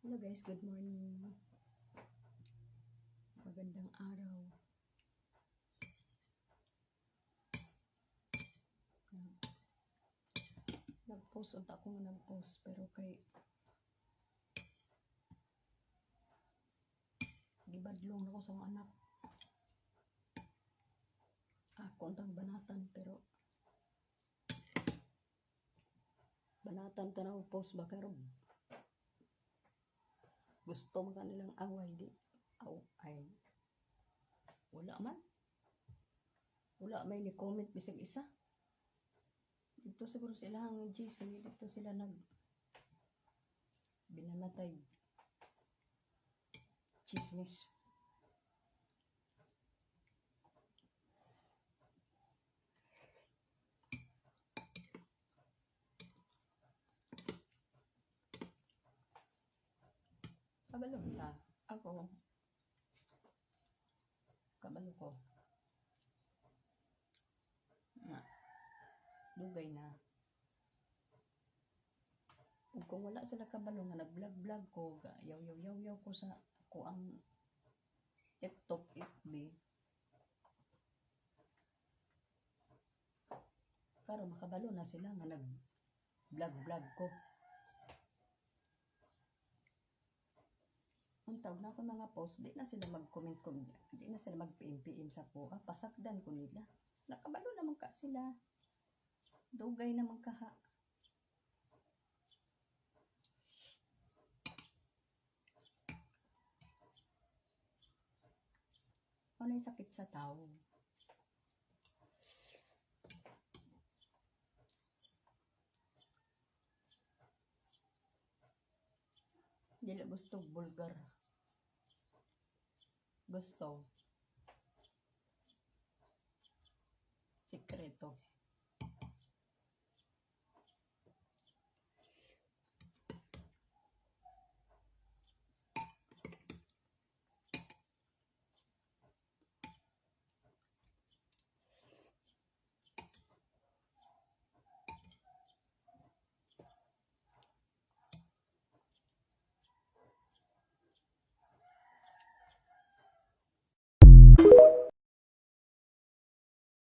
Hello guys, good morning. Magandang araw. Nag-post unta ako nga nag-post pero kay gibadlong ako sa mga anak. Ako untang banatan pero banatan tanaw post ba pero gusto man kanilang away di. Ay wala man. Wala may ni comment bisag isa. Dito siguro sila ang GC, dito sila binanatay chismis. Kabalo ta. Ako. Kabalo ko. Dugay na. Ug kung wala sila kabalo nga nag-vlog ko, yaw ko sa ako ang TikTok FB. Karon makabalo na sila nga nag-vlog ko. Untawag na ako mga post, di na sila mag-comment ko, di na sila mag-PM sa ko. Pasakdan ko nila. Nakabalo naman ka sila. Dugay naman kaha. Ano yung sakit sa tao? Dili gusto bulgar. Gusto sikreto.